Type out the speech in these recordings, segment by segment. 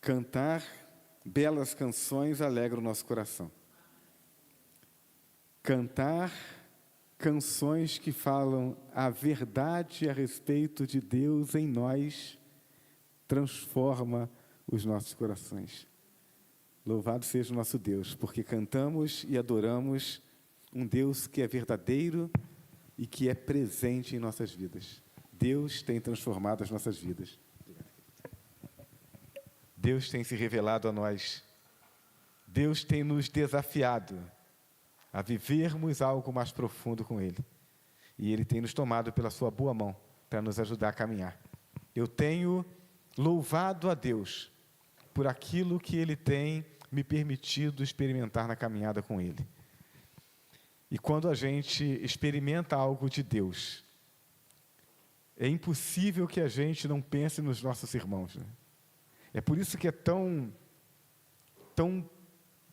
Cantar belas canções alegra o nosso coração. Cantar canções que falam a verdade a respeito de Deus em nós transforma os nossos corações. Louvado seja o nosso Deus, porque cantamos e adoramos um Deus que é verdadeiro e que é presente em nossas vidas. Deus tem transformado as nossas vidas. Deus tem se revelado a nós. Deus tem nos desafiado a vivermos algo mais profundo com Ele. E Ele tem nos tomado pela sua boa mão para nos ajudar a caminhar. Eu tenho louvado a Deus por aquilo que Ele tem me permitido experimentar na caminhada com Ele. E quando a gente experimenta algo de Deus, é impossível que a gente não pense nos nossos irmãos, né? É por isso que é tão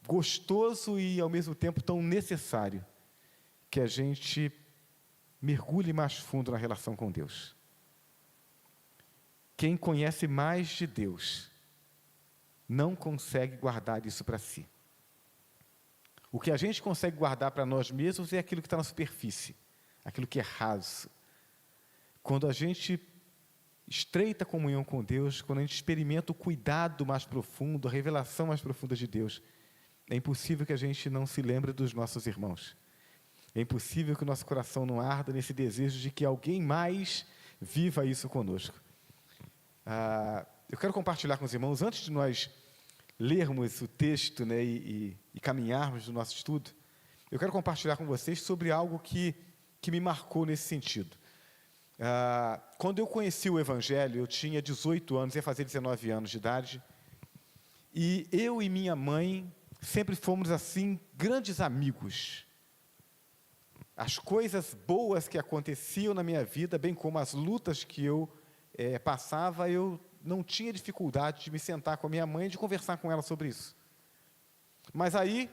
gostoso e, ao mesmo tempo, tão necessário que a gente mergulhe mais fundo na relação com Deus. Quem conhece mais de Deus não consegue guardar isso para si. O que a gente consegue guardar para nós mesmos é aquilo que está na superfície, aquilo que é raso. Quando a gente estreita a comunhão com Deus, quando a gente experimenta o cuidado mais profundo, a revelação mais profunda de Deus, é impossível que a gente não se lembre dos nossos irmãos. É impossível que o nosso coração não arda nesse desejo de que alguém mais viva isso conosco. Eu quero compartilhar com os irmãos, antes de nós lermos o texto, né, e caminharmos no nosso estudo, eu quero compartilhar com vocês sobre algo que me marcou nesse sentido. Quando eu conheci o Evangelho, eu tinha 18 anos, ia fazer 19 anos de idade, e eu e minha mãe sempre fomos, assim, grandes amigos. As coisas boas que aconteciam na minha vida, bem como as lutas que eu passava, eu não tinha dificuldade de me sentar com a minha mãe e de conversar com ela sobre isso. Mas aí,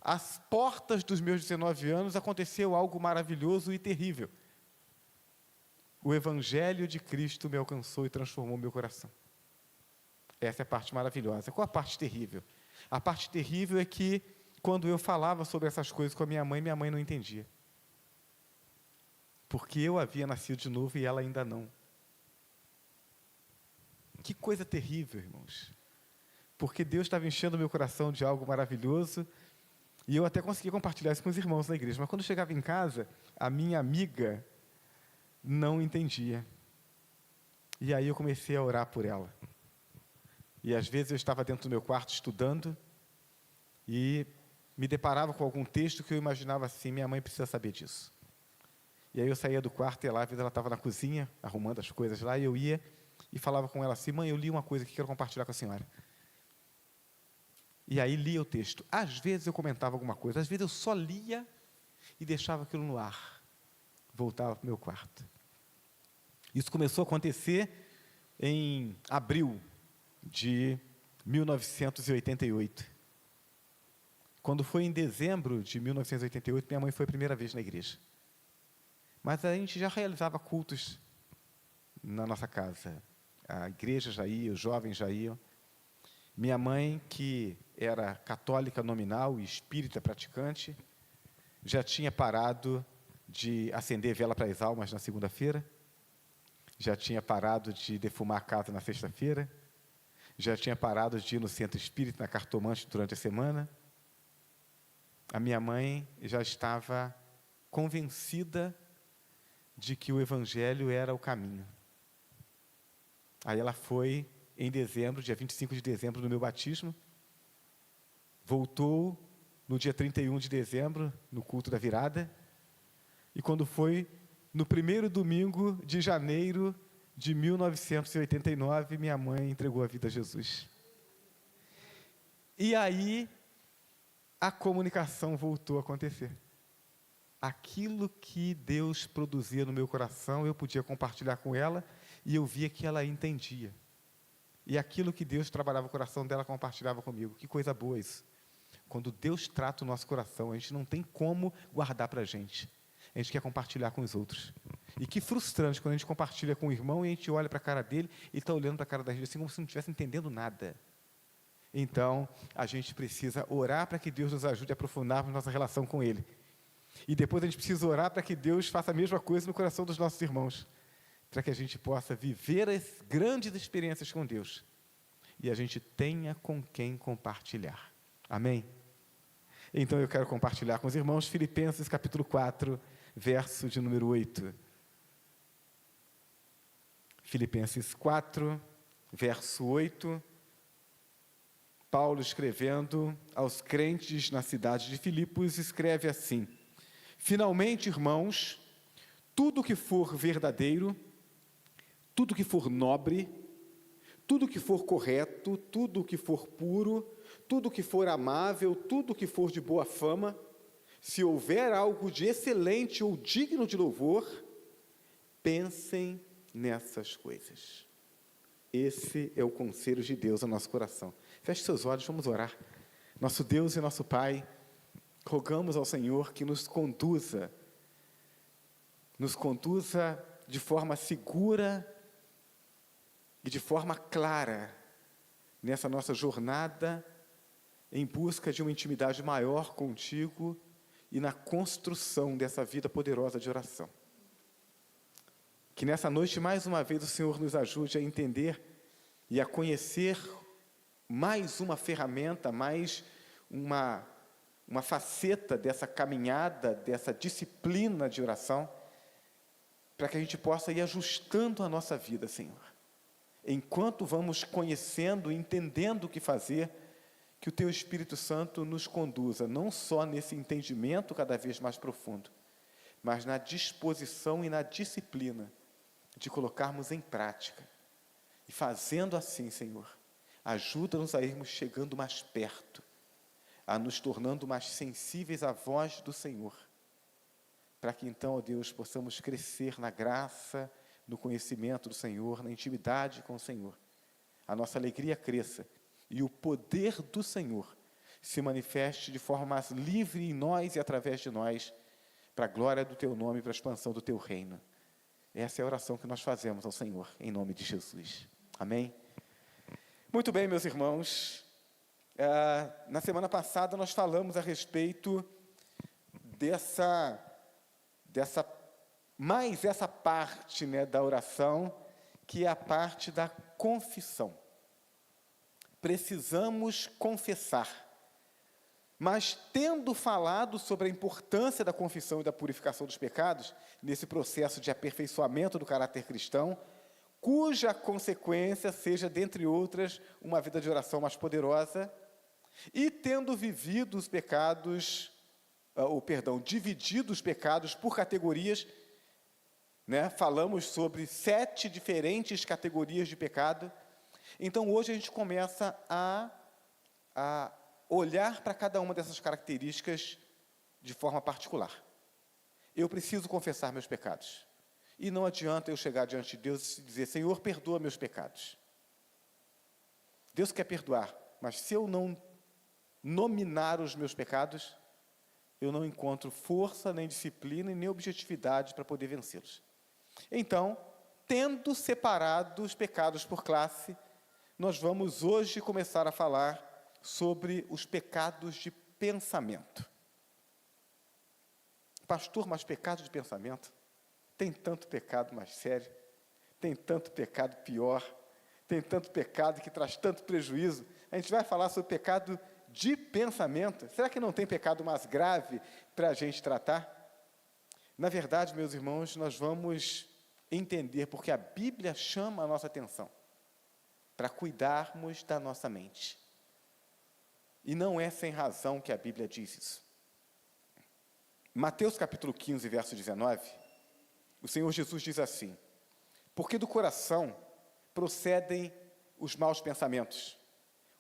às portas dos meus 19 anos, aconteceu algo maravilhoso e terrível. O Evangelho de Cristo me alcançou e transformou meu coração. Essa é a parte maravilhosa. Qual a parte terrível? A parte terrível é que, quando eu falava sobre essas coisas com a minha mãe não entendia. Porque eu havia nascido de novo e ela ainda não. Que coisa terrível, irmãos. Porque Deus estava enchendo meu coração de algo maravilhoso, e eu até conseguia compartilhar isso com os irmãos na igreja. Mas quando eu chegava em casa, a minha amiga não entendia. E aí eu comecei a orar por ela. E às vezes eu estava dentro do meu quarto estudando e me deparava com algum texto que eu imaginava assim: minha mãe precisa saber disso. E aí eu saía do quarto e ia lá, às vezes ela estava na cozinha, arrumando as coisas lá, e eu ia e falava com ela assim: mãe, eu li uma coisa que quero compartilhar com a senhora. E aí lia o texto. Às vezes eu comentava alguma coisa, às vezes eu só lia e deixava aquilo no ar. Voltava para o meu quarto. Isso começou a acontecer em abril de 1988. Quando foi em dezembro de 1988, minha mãe foi a primeira vez na igreja. Mas a gente já realizava cultos na nossa casa. A igreja já ia, os jovens já iam. Minha mãe, que era católica nominal e espírita praticante, já tinha parado de acender vela para as almas na segunda-feira, já tinha parado de defumar a casa na sexta-feira, já tinha parado de ir no centro espírita, na cartomante, durante a semana. A minha mãe já estava convencida de que o Evangelho era o caminho. Aí ela foi em dezembro, dia 25 de dezembro, no meu batismo, voltou no dia 31 de dezembro, no culto da virada, e quando foi no primeiro domingo de janeiro de 1989, minha mãe entregou a vida a Jesus. E aí, a comunicação voltou a acontecer. Aquilo que Deus produzia no meu coração, eu podia compartilhar com ela, e eu via que ela entendia. E aquilo que Deus trabalhava no coração dela, compartilhava comigo. Que coisa boa isso. Quando Deus trata o nosso coração, a gente não tem como guardar para a gente. A gente quer compartilhar com os outros. E que frustrante quando a gente compartilha com o irmão e a gente olha para a cara dele e está olhando para a cara da gente assim como se não estivesse entendendo nada. Então, a gente precisa orar para que Deus nos ajude a aprofundarmos nossa relação com Ele. E depois a gente precisa orar para que Deus faça a mesma coisa no coração dos nossos irmãos, para que a gente possa viver as grandes experiências com Deus e a gente tenha com quem compartilhar. Amém? Então eu quero compartilhar com os irmãos Filipenses capítulo 4, verso de número 8. Filipenses 4, verso 8. Paulo, escrevendo aos crentes na cidade de Filipos, escreve assim: finalmente, irmãos, tudo que for verdadeiro, tudo que for nobre, tudo que for correto, tudo que for puro, tudo que for amável, tudo que for de boa fama, se houver algo de excelente ou digno de louvor, pensem nessas coisas. Esse é o conselho de Deus ao nosso coração. Feche seus olhos, vamos orar. Nosso Deus e nosso Pai, rogamos ao Senhor que nos conduza de forma segura e de forma clara nessa nossa jornada em busca de uma intimidade maior contigo e na construção dessa vida poderosa de oração. Que nessa noite, mais uma vez, o Senhor nos ajude a entender e a conhecer mais uma ferramenta, mais uma faceta dessa caminhada, dessa disciplina de oração, para que a gente possa ir ajustando a nossa vida, Senhor. Enquanto vamos conhecendo, entendendo o que fazer, que o Teu Espírito Santo nos conduza, não só nesse entendimento cada vez mais profundo, mas na disposição e na disciplina de colocarmos em prática. E fazendo assim, Senhor, ajuda-nos a irmos chegando mais perto, a nos tornando mais sensíveis à voz do Senhor, para que então, ó Deus, possamos crescer na graça, no conhecimento do Senhor, na intimidade com o Senhor. A nossa alegria cresça e o poder do Senhor se manifeste de forma mais livre em nós e através de nós, para a glória do Teu nome e para a expansão do Teu reino. Essa é a oração que nós fazemos ao Senhor, em nome de Jesus. Amém? Muito bem, meus irmãos. Na semana passada nós falamos a respeito dessa parte, né, da oração, que é a parte da confissão. Precisamos confessar. Mas, tendo falado sobre a importância da confissão e da purificação dos pecados, nesse processo de aperfeiçoamento do caráter cristão, cuja consequência seja, dentre outras, uma vida de oração mais poderosa, e tendo vivido os pecados, dividido os pecados por categorias, né? Falamos sobre 7 diferentes categorias de pecado. Então, hoje a gente começa a olhar para cada uma dessas características de forma particular. Eu preciso confessar meus pecados. E não adianta eu chegar diante de Deus e dizer: Senhor, perdoa meus pecados. Deus quer perdoar, mas se eu não nominar os meus pecados, eu não encontro força, nem disciplina e nem objetividade para poder vencê-los. Então, tendo separado os pecados por classe, nós vamos hoje começar a falar sobre os pecados de pensamento. Pastor, mas pecado de pensamento? Tem tanto pecado mais sério, tem tanto pecado pior, tem tanto pecado que traz tanto prejuízo. A gente vai falar sobre pecado de pensamento. Será que não tem pecado mais grave para a gente tratar? Na verdade, meus irmãos, nós vamos entender porque a Bíblia chama a nossa atenção para cuidarmos da nossa mente. E não é sem razão que a Bíblia diz isso. Mateus capítulo 15, verso 19, o Senhor Jesus diz assim: porque do coração procedem os maus pensamentos,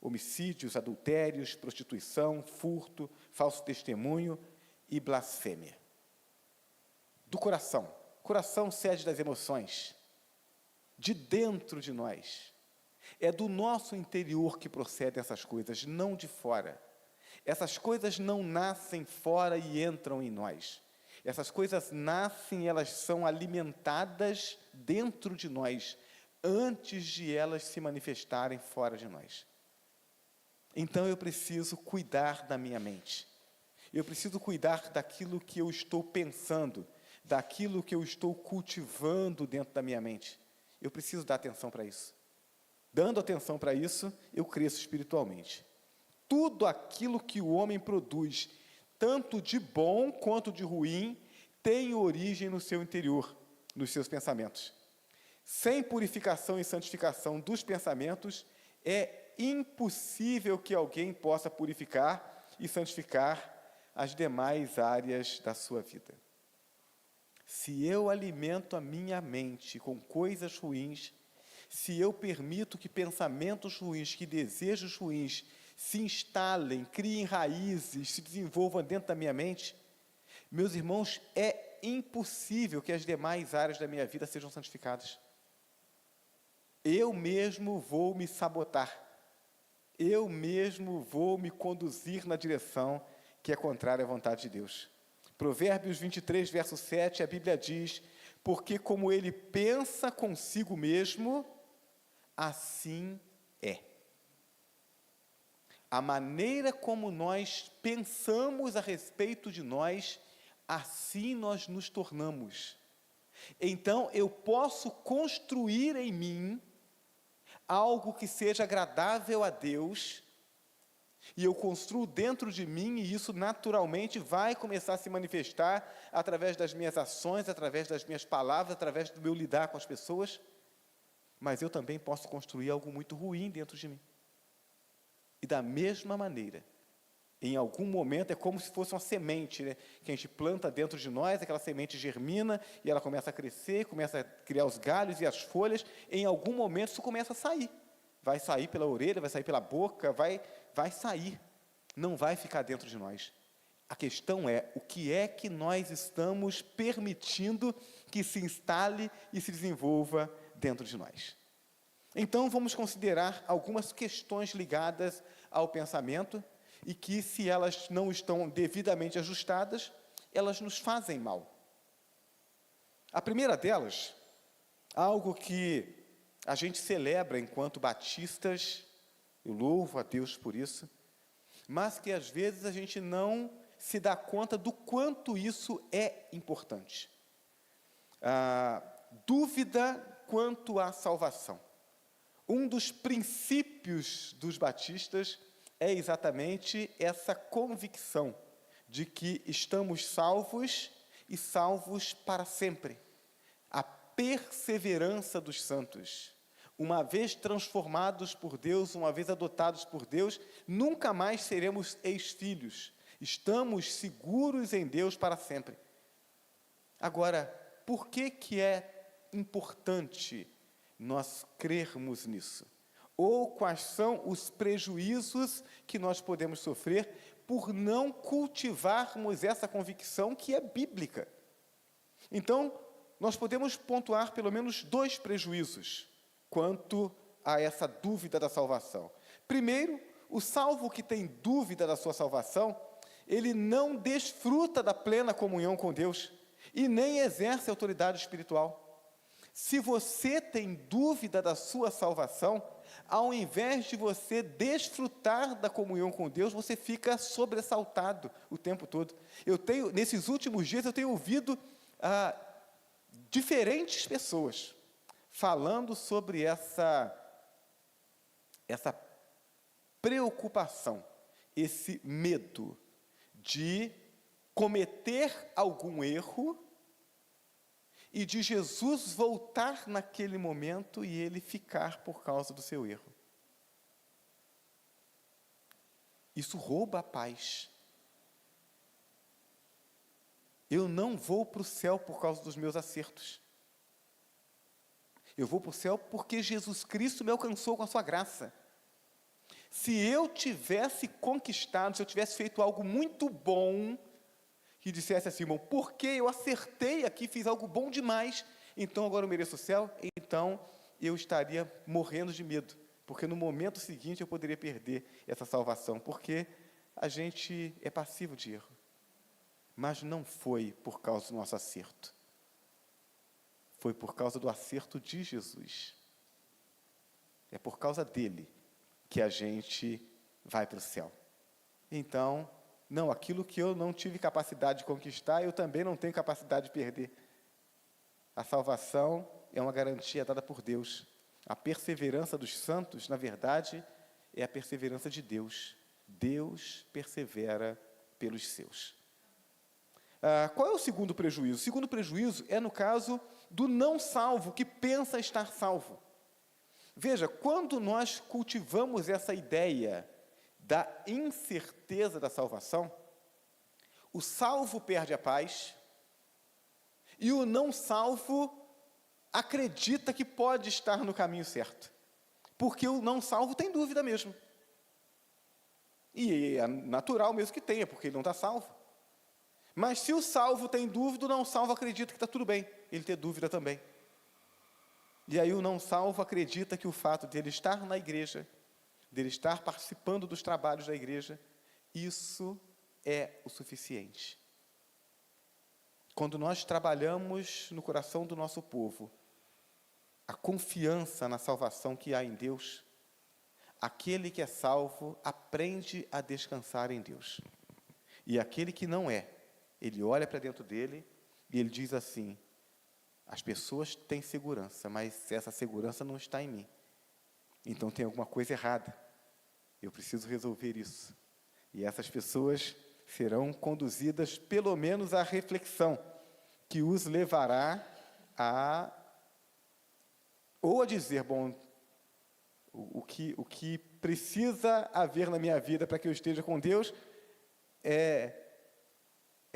homicídios, adultérios, prostituição, furto, falso testemunho e blasfêmia. Do coração. Coração, sede das emoções, de dentro de nós. É do nosso interior que procedem essas coisas, não de fora. Essas coisas não nascem fora e entram em nós. Essas coisas nascem, elas são alimentadas dentro de nós, antes de elas se manifestarem fora de nós. Então eu preciso cuidar da minha mente. Eu preciso cuidar daquilo que eu estou pensando, daquilo que eu estou cultivando dentro da minha mente. Eu preciso dar atenção para isso. Dando atenção para isso, eu cresço espiritualmente. Tudo aquilo que o homem produz, tanto de bom quanto de ruim, tem origem no seu interior, nos seus pensamentos. Sem purificação e santificação dos pensamentos, é impossível que alguém possa purificar e santificar as demais áreas da sua vida. Se eu alimento a minha mente com coisas ruins, se eu permito que pensamentos ruins, que desejos ruins se instalem, criem raízes, se desenvolvam dentro da minha mente, meus irmãos, é impossível que as demais áreas da minha vida sejam santificadas. Eu mesmo vou me sabotar. Eu mesmo vou me conduzir na direção que é contrária à vontade de Deus. Provérbios 23, verso 7, a Bíblia diz: porque como ele pensa consigo mesmo, assim é. A maneira como nós pensamos a respeito de nós, assim nós nos tornamos. Então, eu posso construir em mim algo que seja agradável a Deus, e eu construo dentro de mim, e isso naturalmente vai começar a se manifestar através das minhas ações, através das minhas palavras, através do meu lidar com as pessoas, mas eu também posso construir algo muito ruim dentro de mim. E da mesma maneira, em algum momento, é como se fosse uma semente, né, que a gente planta dentro de nós, aquela semente germina, e ela começa a crescer, começa a criar os galhos e as folhas, em algum momento isso começa a sair. Vai sair pela orelha, vai sair pela boca, vai sair, não vai ficar dentro de nós. A questão é, o que é que nós estamos permitindo que se instale e se desenvolva dentro de nós? Então, vamos considerar algumas questões ligadas ao pensamento, e que, se elas não estão devidamente ajustadas, elas nos fazem mal. A primeira delas, algo que a gente celebra enquanto batistas, eu louvo a Deus por isso, mas que às vezes a gente não se dá conta do quanto isso é importante. A dúvida quanto à salvação. Um dos princípios dos batistas é exatamente essa convicção de que estamos salvos e salvos para sempre. A perseverança dos santos. Uma vez transformados por Deus, uma vez adotados por Deus, nunca mais seremos ex-filhos. Estamos seguros em Deus para sempre. Agora, por que é importante nós crermos nisso? Ou quais são os prejuízos que nós podemos sofrer por não cultivarmos essa convicção que é bíblica? Então, nós podemos pontuar pelo menos 2 prejuízos quanto a essa dúvida da salvação. Primeiro, o salvo que tem dúvida da sua salvação, ele não desfruta da plena comunhão com Deus e nem exerce autoridade espiritual. Se você tem dúvida da sua salvação, ao invés de você desfrutar da comunhão com Deus, você fica sobressaltado o tempo todo. Nesses últimos dias, eu tenho ouvido diferentes pessoas falando sobre essa preocupação, esse medo de cometer algum erro e de Jesus voltar naquele momento e ele ficar por causa do seu erro. Isso rouba a paz. Eu não vou para o céu por causa dos meus acertos. Eu vou para o céu porque Jesus Cristo me alcançou com a sua graça. Se eu tivesse conquistado, se eu tivesse feito algo muito bom, que dissesse assim, irmão, porque eu acertei aqui, fiz algo bom demais, então agora eu mereço o céu, então eu estaria morrendo de medo, porque no momento seguinte eu poderia perder essa salvação, porque a gente é passivo de erro. Mas não foi por causa do nosso acerto, foi por causa do acerto de Jesus. É por causa dele que a gente vai para o céu. Então, não, aquilo que eu não tive capacidade de conquistar, eu também não tenho capacidade de perder. A salvação é uma garantia dada por Deus. A perseverança dos santos, na verdade, é a perseverança de Deus. Deus persevera pelos seus. Qual é o segundo prejuízo? O segundo prejuízo é no caso do não salvo, que pensa estar salvo. Veja, quando nós cultivamos essa ideia da incerteza da salvação, o salvo perde a paz e o não salvo acredita que pode estar no caminho certo, porque o não salvo tem dúvida mesmo. E é natural mesmo que tenha, porque ele não está salvo. Mas se o salvo tem dúvida, o não salvo acredita que está tudo bem, ele tem dúvida também. E aí o não salvo acredita que o fato de ele estar na igreja, dele estar participando dos trabalhos da igreja, isso é o suficiente. Quando nós trabalhamos no coração do nosso povo, a confiança na salvação que há em Deus, aquele que é salvo aprende a descansar em Deus. E aquele que não é, ele olha para dentro dele e ele diz assim: as pessoas têm segurança, mas essa segurança não está em mim. Então tem alguma coisa errada. Eu preciso resolver isso. E essas pessoas serão conduzidas pelo menos à reflexão, que os levará ou a dizer, bom, o que precisa haver na minha vida para que eu esteja com Deus é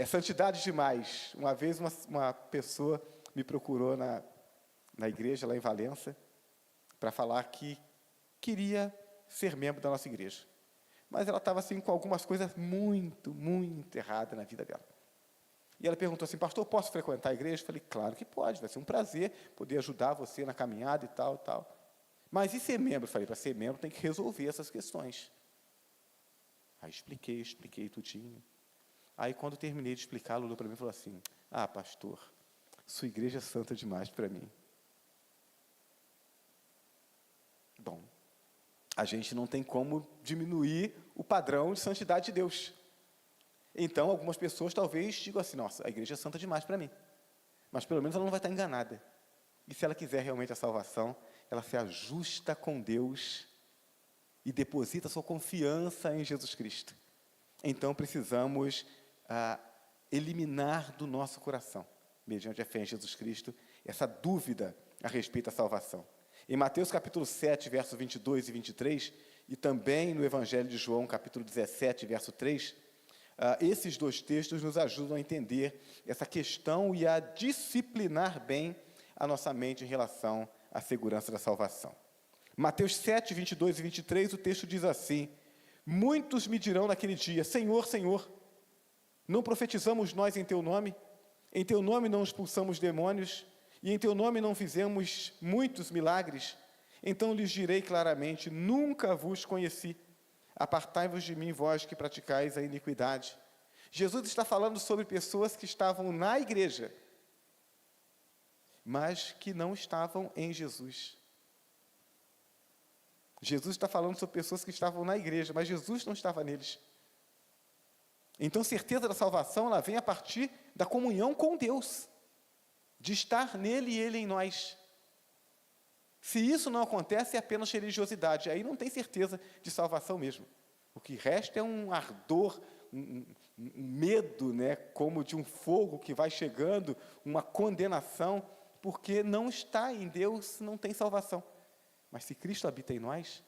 santidade demais. Uma vez uma pessoa me procurou na igreja, lá em Valença, para falar que queria ser membro da nossa igreja. Mas ela estava assim com algumas coisas muito, muito erradas na vida dela. E ela perguntou assim: pastor, posso frequentar a igreja? Eu falei: claro que pode, vai ser um prazer poder ajudar você na caminhada e tal, tal. Mas e ser membro? Eu falei: para ser membro tem que resolver essas questões. Aí expliquei tudinho. Aí quando terminei de explicar, ela olhou para mim e falou assim: ah, pastor, sua igreja é santa demais para mim. Bom, a gente não tem como diminuir o padrão de santidade de Deus. Então, algumas pessoas talvez digam assim: nossa, a igreja é santa demais para mim. Mas pelo menos ela não vai estar enganada. E se ela quiser realmente a salvação, ela se ajusta com Deus e deposita sua confiança em Jesus Cristo. Então, precisamos eliminar do nosso coração, mediante a fé em Jesus Cristo, essa dúvida a respeito da salvação. Em Mateus capítulo 7, versos 22 e 23, e também no Evangelho de João, capítulo 17, verso 3, esses dois textos nos ajudam a entender essa questão e a disciplinar bem a nossa mente em relação à segurança da salvação. Mateus 7, 22 e 23, o texto diz assim: muitos me dirão naquele dia: Senhor, Senhor, não profetizamos nós em Teu nome? Em Teu nome não expulsamos demônios? E em Teu nome não fizemos muitos milagres? Então lhes direi claramente: nunca vos conheci. Apartai-vos de mim, vós que praticais a iniquidade. Jesus está falando sobre pessoas que estavam na igreja, mas que não estavam em Jesus. Jesus está falando sobre pessoas que estavam na igreja, mas Jesus não estava neles. Então, certeza da salvação, ela vem a partir da comunhão com Deus, de estar nele e ele em nós. Se isso não acontece, é apenas religiosidade. Aí não tem certeza de salvação mesmo. O que resta é um ardor, um medo, né, como de um fogo que vai chegando, uma condenação, porque não está em Deus, não tem salvação. Mas se Cristo habita em nós,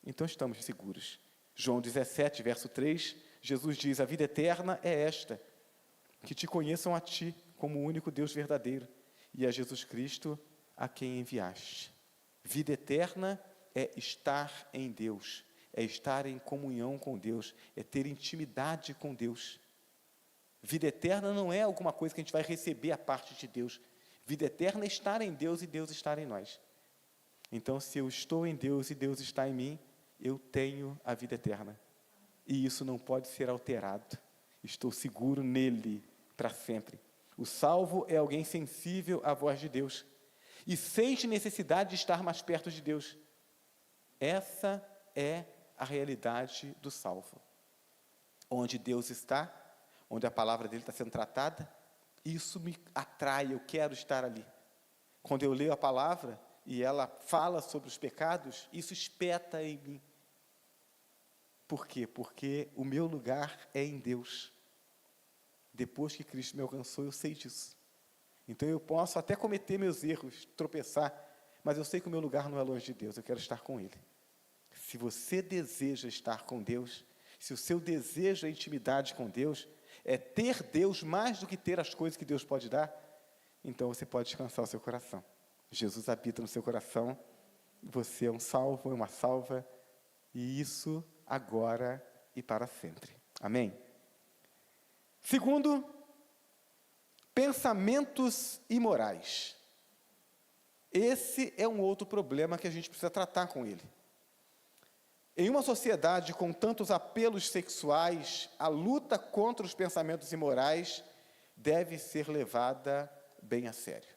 então estamos seguros. João 17, verso 3, Jesus diz: a vida eterna é esta, que te conheçam a ti, como o único Deus verdadeiro, e a Jesus Cristo, a quem enviaste. Vida eterna é estar em Deus, é estar em comunhão com Deus, é ter intimidade com Deus. Vida eterna não é alguma coisa que a gente vai receber a parte de Deus. Vida eterna é estar em Deus e Deus estar em nós. Então, se eu estou em Deus e Deus está em mim, eu tenho a vida eterna. E isso não pode ser alterado. Estou seguro nele para sempre. O salvo é alguém sensível à voz de Deus e sente necessidade de estar mais perto de Deus. Essa é a realidade do salvo. Onde Deus está, onde a palavra dele está sendo tratada, isso me atrai, eu quero estar ali. Quando eu leio a palavra e ela fala sobre os pecados, isso espeta em mim. Por quê? Porque o meu lugar é em Deus. Depois que Cristo me alcançou, eu sei disso. Então eu posso até cometer meus erros, tropeçar, mas eu sei que o meu lugar não é longe de Deus, eu quero estar com Ele. Se você deseja estar com Deus, se o seu desejo é intimidade com Deus, é ter Deus mais do que ter as coisas que Deus pode dar, então você pode descansar o seu coração. Jesus habita no seu coração, você é um salvo, é uma salva, e isso agora e para sempre. Amém? Segundo, pensamentos imorais. Esse é um outro problema que a gente precisa tratar com ele. Em uma sociedade com tantos apelos sexuais, a luta contra os pensamentos imorais deve ser levada bem a sério.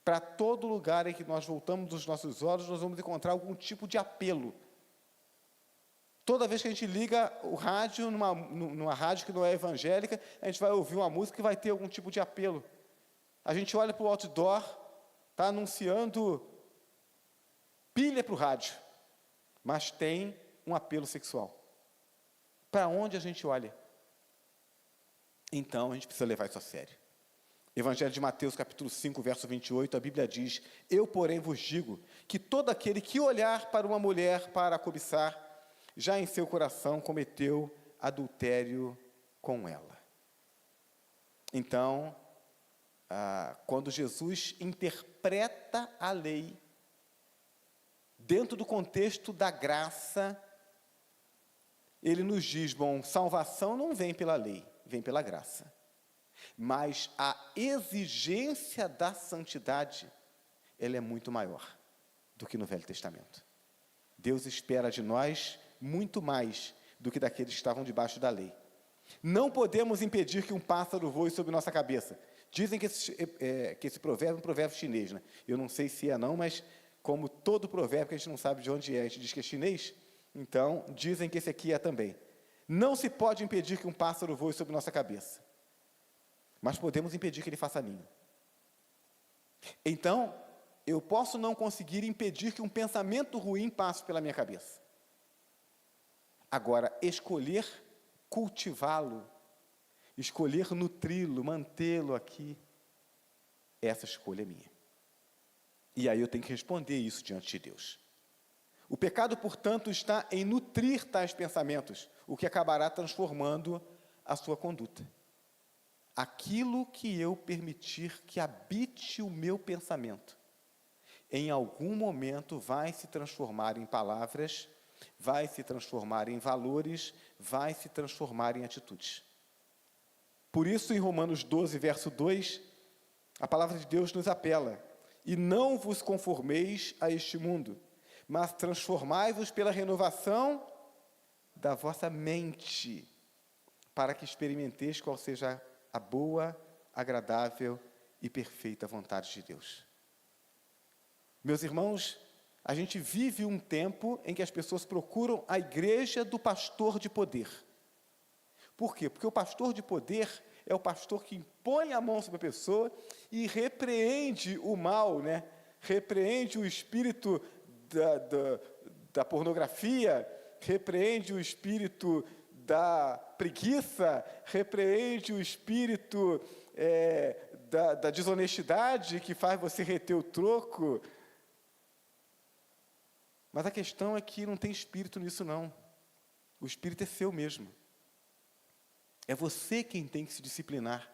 Para todo lugar em que nós voltamos os nossos olhos, nós vamos encontrar algum tipo de apelo. Toda vez que a gente liga o rádio, numa rádio que não é evangélica, a gente vai ouvir uma música que vai ter algum tipo de apelo. A gente olha para o outdoor, está anunciando pilha para o rádio, mas tem um apelo sexual. Para onde a gente olha? Então, a gente precisa levar isso a sério. Evangelho de Mateus, capítulo 5, verso 28, a Bíblia diz: eu, porém, vos digo que todo aquele que olhar para uma mulher para a cobiçar, já em seu coração cometeu adultério com ela. Então, quando Jesus interpreta a lei, dentro do contexto da graça, ele nos diz, bom, salvação não vem pela lei, vem pela graça. Mas a exigência da santidade, ela é muito maior do que no Velho Testamento. Deus espera de nós muito mais do que daqueles que estavam debaixo da lei. Não podemos impedir que um pássaro voe sobre nossa cabeça. Dizem que esse provérbio é um provérbio chinês, né? Eu não sei se é não, mas como todo provérbio que a gente não sabe de onde é, a gente diz que é chinês, então dizem que esse aqui é também. Não se pode impedir que um pássaro voe sobre nossa cabeça, mas podemos impedir que ele faça ninho. Então, eu posso não conseguir impedir que um pensamento ruim passe pela minha cabeça. Agora, escolher cultivá-lo, escolher nutri-lo, mantê-lo aqui, essa escolha é minha. E aí eu tenho que responder isso diante de Deus. O pecado, portanto, está em nutrir tais pensamentos, o que acabará transformando a sua conduta. Aquilo que eu permitir que habite o meu pensamento, em algum momento vai se transformar em palavras, vai se transformar em valores, vai se transformar em atitudes. Por isso, em Romanos 12, verso 2, a palavra de Deus nos apela: e não vos conformeis a este mundo, mas transformai-vos pela renovação da vossa mente, para que experimenteis qual seja a boa, agradável e perfeita vontade de Deus. Meus irmãos, a gente vive um tempo em que as pessoas procuram a igreja do pastor de poder. Por quê? Porque o pastor de poder é o pastor que impõe a mão sobre a pessoa e repreende o mal, né? Repreende o espírito da pornografia, repreende o espírito da preguiça, repreende o espírito da desonestidade que faz você reter o troco. Mas a questão é que não tem espírito nisso não. O espírito é seu mesmo. É você quem tem que se disciplinar.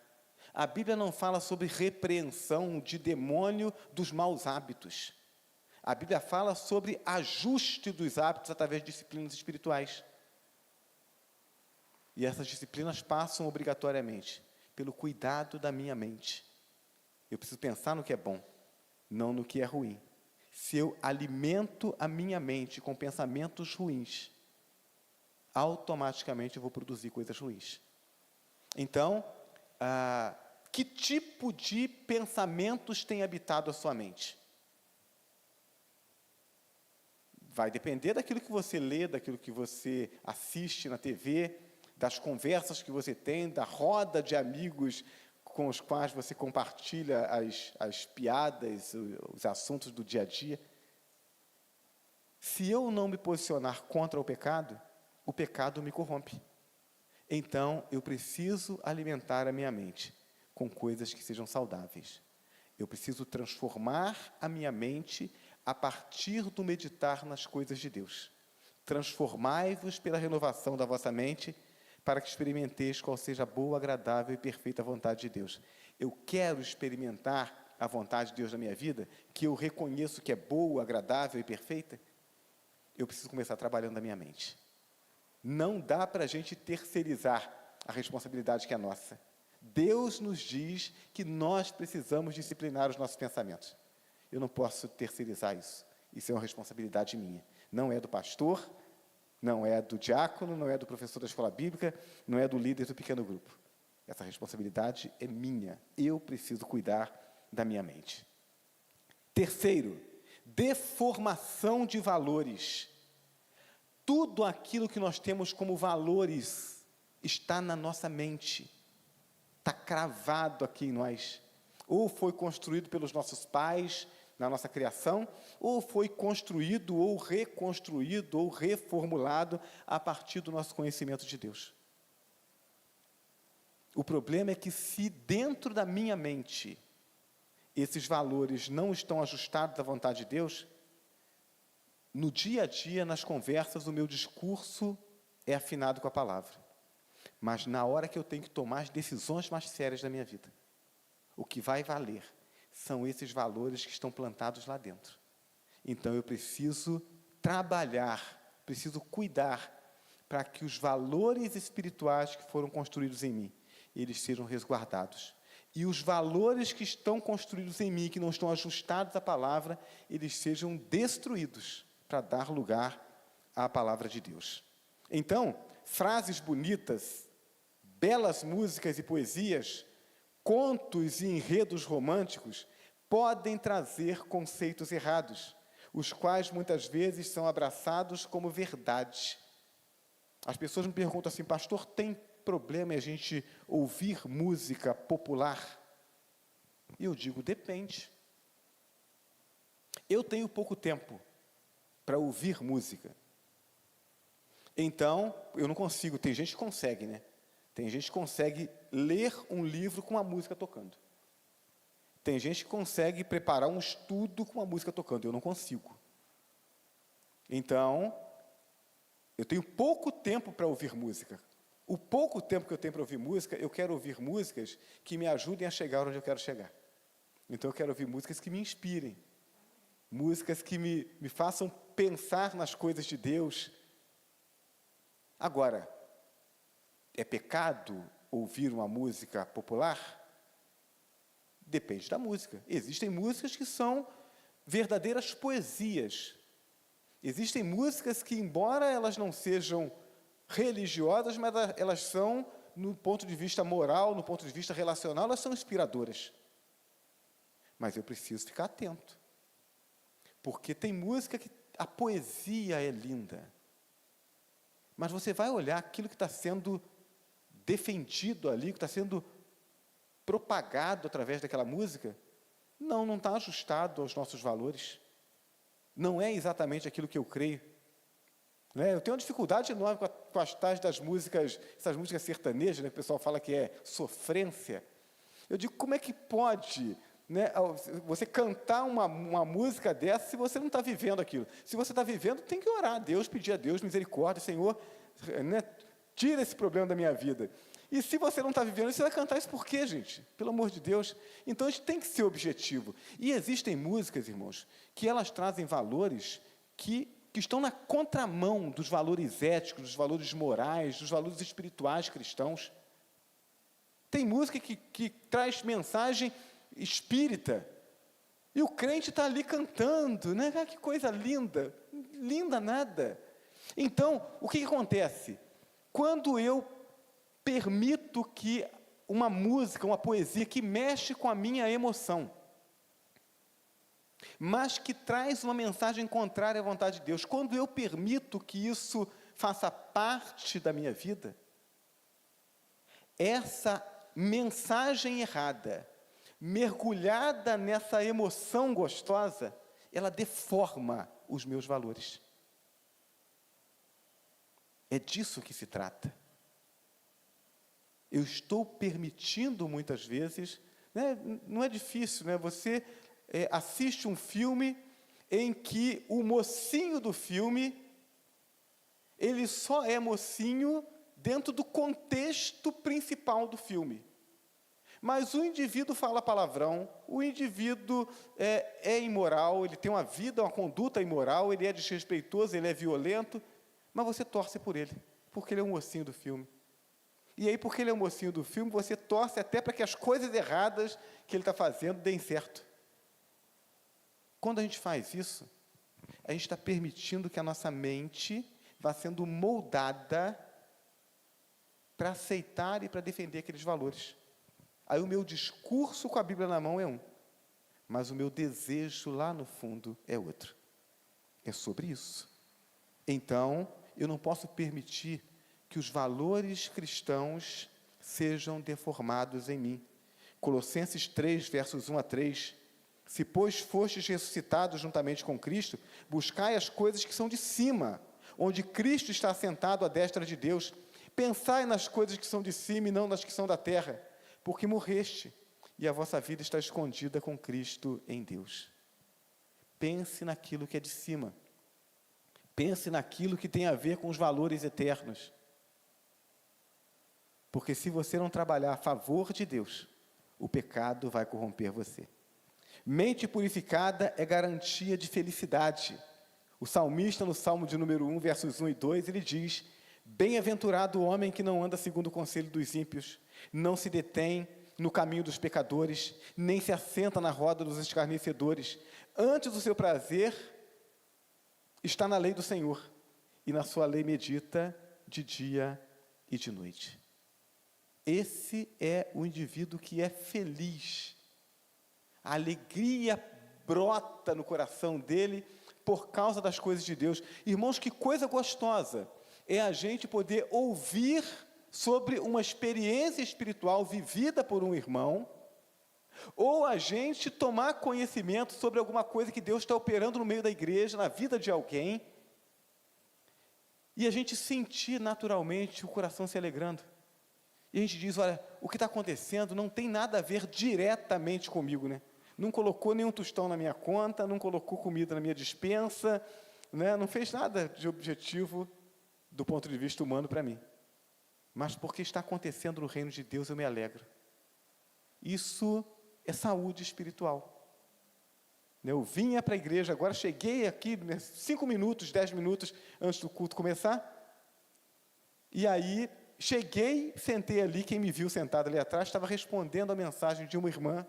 A Bíblia não fala sobre repreensão de demônio dos maus hábitos. A Bíblia fala sobre ajuste dos hábitos através de disciplinas espirituais. E essas disciplinas passam obrigatoriamente pelo cuidado da minha mente. Eu preciso pensar no que é bom, não no que é ruim. Se eu alimento a minha mente com pensamentos ruins, automaticamente eu vou produzir coisas ruins. Então, que tipo de pensamentos tem habitado a sua mente? Vai depender daquilo que você lê, daquilo que você assiste na TV, das conversas que você tem, da roda de amigos com os quais você compartilha as piadas, os assuntos do dia a dia. Se eu não me posicionar contra o pecado me corrompe. Então, eu preciso alimentar a minha mente com coisas que sejam saudáveis. Eu preciso transformar a minha mente a partir do meditar nas coisas de Deus. Transformai-vos pela renovação da vossa mente, para que experimenteis qual seja a boa, agradável e perfeita vontade de Deus. Eu quero experimentar a vontade de Deus na minha vida, que eu reconheço que é boa, agradável e perfeita. Eu preciso começar trabalhando na minha mente. Não dá para a gente terceirizar a responsabilidade que é nossa. Deus nos diz que nós precisamos disciplinar os nossos pensamentos. Eu não posso terceirizar isso. Isso é uma responsabilidade minha. Não é do pastor, não é do diácono, não é do professor da escola bíblica, não é do líder do pequeno grupo. Essa responsabilidade é minha. Eu preciso cuidar da minha mente. Terceiro, deformação de valores. Tudo aquilo que nós temos como valores está na nossa mente. Está cravado aqui em nós. Ou foi construído pelos nossos pais na nossa criação, ou foi construído, ou reconstruído, ou reformulado a partir do nosso conhecimento de Deus. O problema é que se dentro da minha mente esses valores não estão ajustados à vontade de Deus, no dia a dia, nas conversas, o meu discurso é afinado com a palavra. Mas na hora que eu tenho que tomar as decisões mais sérias da minha vida, o que vai valer são esses valores que estão plantados lá dentro. Então eu preciso trabalhar, preciso cuidar para que os valores espirituais que foram construídos em mim, eles sejam resguardados. E os valores que estão construídos em mim, que não estão ajustados à palavra, eles sejam destruídos para dar lugar à palavra de Deus. Então, frases bonitas, belas músicas e poesias, contos e enredos românticos podem trazer conceitos errados, os quais muitas vezes são abraçados como verdade. As pessoas me perguntam assim: pastor, tem problema em a gente ouvir música popular? E eu digo, depende. Eu tenho pouco tempo para ouvir música. Então, eu não consigo, tem gente que consegue, né? Tem gente que consegue ler um livro com a música tocando. Tem gente que consegue preparar um estudo com a música tocando. Eu não consigo. Então, eu tenho pouco tempo para ouvir música. O pouco tempo que eu tenho para ouvir música, eu quero ouvir músicas que me ajudem a chegar onde eu quero chegar. Então, eu quero ouvir músicas que me inspirem. Músicas que me façam pensar nas coisas de Deus. Agora, é pecado ouvir uma música popular? Depende da música. Existem músicas que são verdadeiras poesias. Existem músicas que, embora elas não sejam religiosas, mas elas são, no ponto de vista moral, no ponto de vista relacional, elas são inspiradoras. Mas eu preciso ficar atento. Porque tem música que a poesia é linda. Mas você vai olhar aquilo que está sendo defendido ali, que está sendo propagado através daquela música, não está ajustado aos nossos valores. Não é exatamente aquilo que eu creio. Eu tenho uma dificuldade enorme com as tais das músicas, essas músicas sertanejas, né, que o pessoal fala que é sofrência. Eu digo, como é que pode, né, você cantar uma música dessa se você não está vivendo aquilo? Se você está vivendo, tem que orar a Deus, pedir a Deus misericórdia, Senhor, né, tira esse problema da minha vida. E se você não está vivendo, você vai cantar isso por quê, gente? Pelo amor de Deus. Então, a gente tem que ser objetivo. E existem músicas, irmãos, que elas trazem valores que estão na contramão dos valores éticos, dos valores morais, dos valores espirituais cristãos. Tem música que traz mensagem espírita. E o crente está ali cantando, né? Ah, que coisa linda. Linda nada. Então, o que acontece? Quando eu permito que uma música, uma poesia que mexe com a minha emoção, mas que traz uma mensagem contrária à vontade de Deus. Quando eu permito que isso faça parte da minha vida, essa mensagem errada, mergulhada nessa emoção gostosa, ela deforma os meus valores. É disso que se trata. Eu estou permitindo muitas vezes, né, não é difícil, né, você assiste um filme em que o mocinho do filme, ele só é mocinho dentro do contexto principal do filme. Mas o indivíduo fala palavrão, o indivíduo é imoral, ele tem uma vida, uma conduta imoral, ele é desrespeitoso, ele é violento, mas você torce por ele, porque ele é um mocinho do filme. E aí, porque ele é um mocinho do filme, você torce até para que as coisas erradas que ele está fazendo deem certo. Quando a gente faz isso, a gente está permitindo que a nossa mente vá sendo moldada para aceitar e para defender aqueles valores. Aí o meu discurso com a Bíblia na mão é um, mas o meu desejo lá no fundo é outro. É sobre isso. Então, eu não posso permitir que os valores cristãos sejam deformados em mim. Colossenses 3, versos 1 a 3. Se, pois, fostes ressuscitados juntamente com Cristo, buscai as coisas que são de cima, onde Cristo está assentado à destra de Deus. Pensai nas coisas que são de cima e não nas que são da terra, porque morreste, e a vossa vida está escondida com Cristo em Deus. Pense naquilo que é de cima. Pense naquilo que tem a ver com os valores eternos. Porque se você não trabalhar a favor de Deus, o pecado vai corromper você. Mente purificada é garantia de felicidade. O salmista, no Salmo de número 1, versos 1 e 2, ele diz: bem-aventurado o homem que não anda segundo o conselho dos ímpios, não se detém no caminho dos pecadores, nem se assenta na roda dos escarnecedores. Antes o seu prazer está na lei do Senhor, e na sua lei medita de dia e de noite. Esse é o indivíduo que é feliz. A alegria brota no coração dele por causa das coisas de Deus. Irmãos, que coisa gostosa é a gente poder ouvir sobre uma experiência espiritual vivida por um irmão, ou a gente tomar conhecimento sobre alguma coisa que Deus está operando no meio da igreja, na vida de alguém, e a gente sentir naturalmente o coração se alegrando. E a gente diz, olha, o que está acontecendo não tem nada a ver diretamente comigo, né? Não colocou nenhum tostão na minha conta, não colocou comida na minha despensa, né? Não fez nada de objetivo do ponto de vista humano para mim. Mas porque está acontecendo no reino de Deus, eu me alegro. Isso é saúde espiritual. Eu vinha para a igreja, agora cheguei aqui, 5 minutos, 10 minutos antes do culto começar, e aí cheguei, sentei ali, quem me viu sentado ali atrás, estava respondendo a mensagem de uma irmã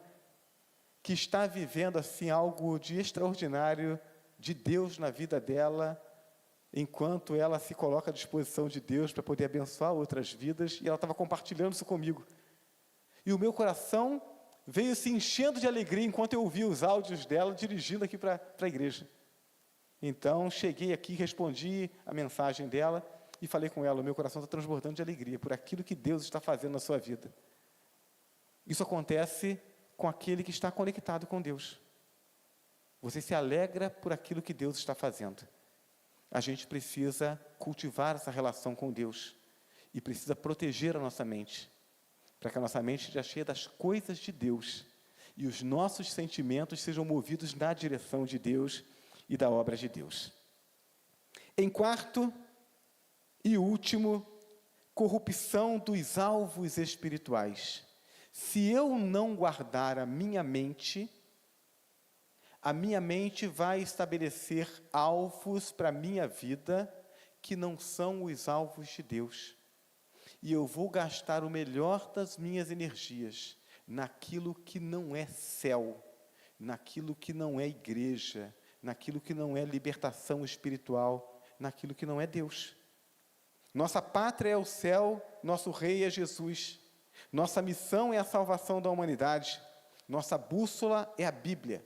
que está vivendo assim algo de extraordinário de Deus na vida dela, enquanto ela se coloca à disposição de Deus para poder abençoar outras vidas, e ela estava compartilhando isso comigo. E o meu coração veio se enchendo de alegria enquanto eu ouvia os áudios dela dirigindo aqui para a igreja. Então, cheguei aqui, respondi a mensagem dela e falei com ela, o meu coração está transbordando de alegria por aquilo que Deus está fazendo na sua vida. Isso acontece com aquele que está conectado com Deus. Você se alegra por aquilo que Deus está fazendo. A gente precisa cultivar essa relação com Deus e precisa proteger a nossa mente, para que a nossa mente esteja cheia das coisas de Deus e os nossos sentimentos sejam movidos na direção de Deus e da obra de Deus. Em quarto e último, corrupção dos alvos espirituais. Se eu não guardar a minha mente vai estabelecer alvos para a minha vida que não são os alvos de Deus. E eu vou gastar o melhor das minhas energias naquilo que não é céu, naquilo que não é igreja, naquilo que não é libertação espiritual, naquilo que não é Deus. Nossa pátria é o céu, nosso rei é Jesus. Nossa missão é a salvação da humanidade. Nossa bússola é a Bíblia.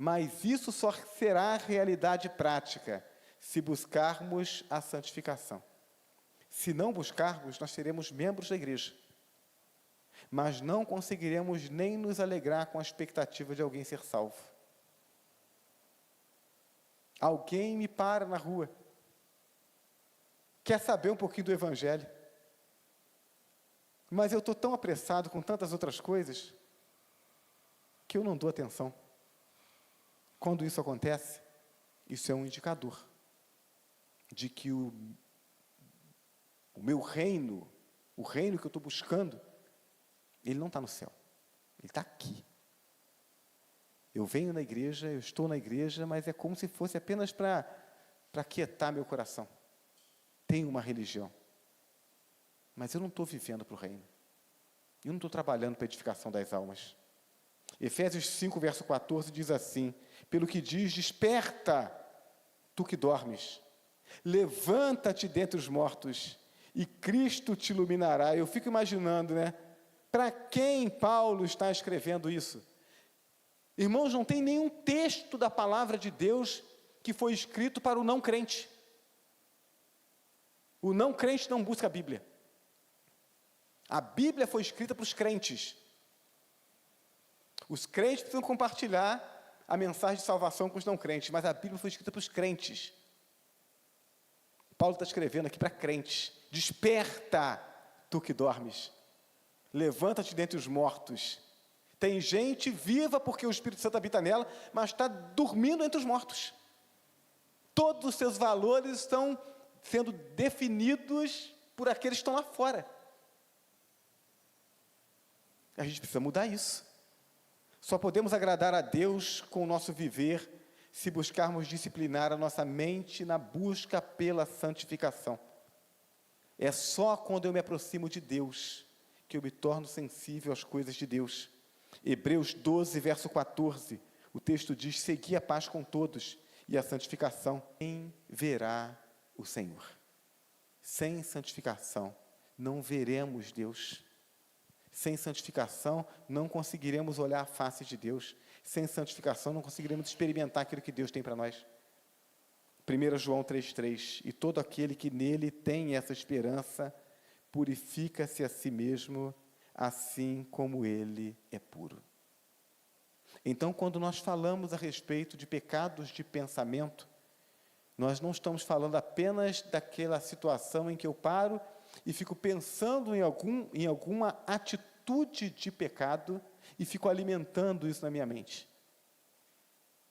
Mas isso só será realidade prática se buscarmos a santificação. Se não buscarmos, nós seremos membros da igreja, mas não conseguiremos nem nos alegrar com a expectativa de alguém ser salvo. Alguém me para na rua, quer saber um pouquinho do Evangelho, mas eu estou tão apressado com tantas outras coisas, que eu não dou atenção. Quando isso acontece, isso é um indicador de que o meu reino, o reino que eu estou buscando, ele não está no céu, ele está aqui. Eu venho na igreja, eu estou na igreja, mas é como se fosse apenas para aquietar meu coração. Tenho uma religião, mas eu não estou vivendo para o reino. Eu não estou trabalhando para a edificação das almas. Efésios 5, verso 14, diz assim: pelo que diz, desperta, tu que dormes, levanta-te dentre os mortos, e Cristo te iluminará. Eu fico imaginando, né? Para quem Paulo está escrevendo isso? Irmãos, não tem nenhum texto da palavra de Deus que foi escrito para o não crente. O não crente não busca a Bíblia. A Bíblia foi escrita para os crentes. Os crentes precisam compartilhar a mensagem de salvação com os não crentes, mas a Bíblia foi escrita para os crentes. Paulo está escrevendo aqui para crentes: desperta, tu que dormes, levanta-te dentre os mortos. Tem gente viva porque o Espírito Santo habita nela, mas está dormindo entre os mortos. Todos os seus valores estão sendo definidos por aqueles que estão lá fora. A gente precisa mudar isso. Só podemos agradar a Deus com o nosso viver se buscarmos disciplinar a nossa mente na busca pela santificação. É só quando eu me aproximo de Deus que eu me torno sensível às coisas de Deus. Hebreus 12, verso 14, o texto diz: segui a paz com todos e a santificação. Quem verá o Senhor? Sem santificação não veremos Deus. Sem santificação, não conseguiremos olhar a face de Deus. Sem santificação, não conseguiremos experimentar aquilo que Deus tem para nós. 1 João 3,3: e todo aquele que nele tem essa esperança, purifica-se a si mesmo, assim como ele é puro. Então, quando nós falamos a respeito de pecados de pensamento, nós não estamos falando apenas daquela situação em que eu paro e fico pensando em alguma atitude de pecado e fico alimentando isso na minha mente.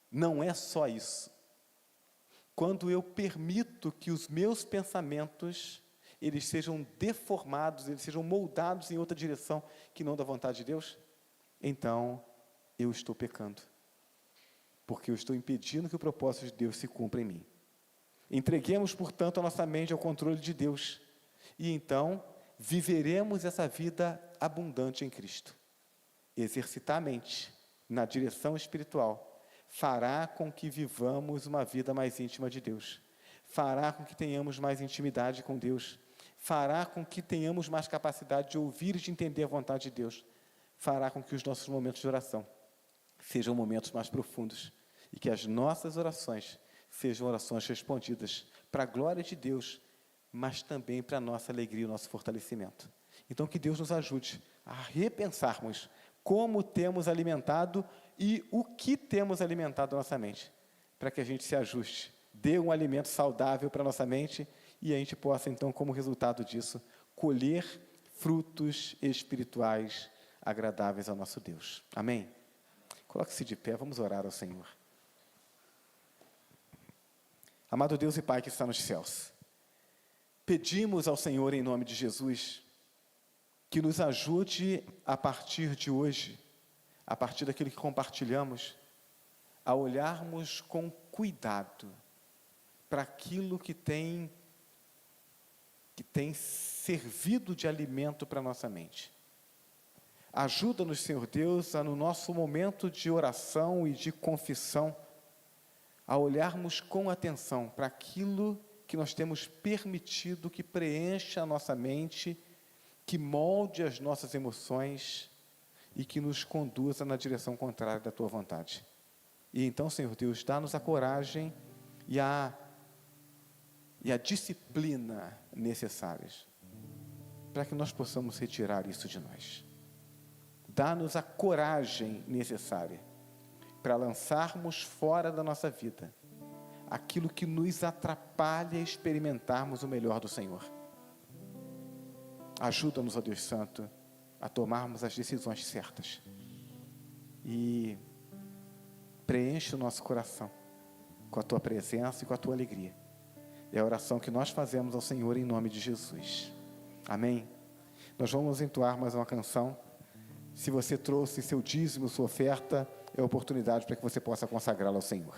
Não é só isso. Quando eu permito que os meus pensamentos, eles sejam deformados, eles sejam moldados em outra direção que não da vontade de Deus, então eu estou pecando, porque eu estou impedindo que o propósito de Deus se cumpra em mim. Entreguemos, portanto, a nossa mente ao controle de Deus, e então viveremos essa vida abundante em Cristo. Exercitar a mente na direção espiritual fará com que vivamos uma vida mais íntima de Deus, fará com que tenhamos mais intimidade com Deus, fará com que tenhamos mais capacidade de ouvir e de entender a vontade de Deus, fará com que os nossos momentos de oração sejam momentos mais profundos e que as nossas orações sejam orações respondidas para a glória de Deus, mas também para a nossa alegria e o nosso fortalecimento. Então, que Deus nos ajude a repensarmos como temos alimentado e o que temos alimentado a nossa mente, para que a gente se ajuste, dê um alimento saudável para a nossa mente e a gente possa, então, como resultado disso, colher frutos espirituais agradáveis ao nosso Deus. Amém? Coloque-se de pé, vamos orar ao Senhor. Amado Deus e Pai que está nos céus, pedimos ao Senhor, em nome de Jesus, que nos ajude a partir de hoje, a partir daquilo que compartilhamos, a olharmos com cuidado para aquilo que tem servido de alimento para a nossa mente. Ajuda-nos, Senhor Deus, a no nosso momento de oração e de confissão, a olharmos com atenção para aquilo que nós temos permitido que preencha a nossa mente, que molde as nossas emoções e que nos conduza na direção contrária da Tua vontade. E então, Senhor Deus, dá-nos a coragem e a disciplina necessárias para que nós possamos retirar isso de nós. Dá-nos a coragem necessária para lançarmos fora da nossa vida aquilo que nos atrapalha a experimentarmos o melhor do Senhor. Ajuda-nos, ó Deus Santo, a tomarmos as decisões certas e preenche o nosso coração com a Tua presença e com a Tua alegria. É a oração que nós fazemos ao Senhor em nome de Jesus. Amém? Nós vamos entoar mais uma canção. Se você trouxe seu dízimo, sua oferta, é a oportunidade para que você possa consagrá-la ao Senhor.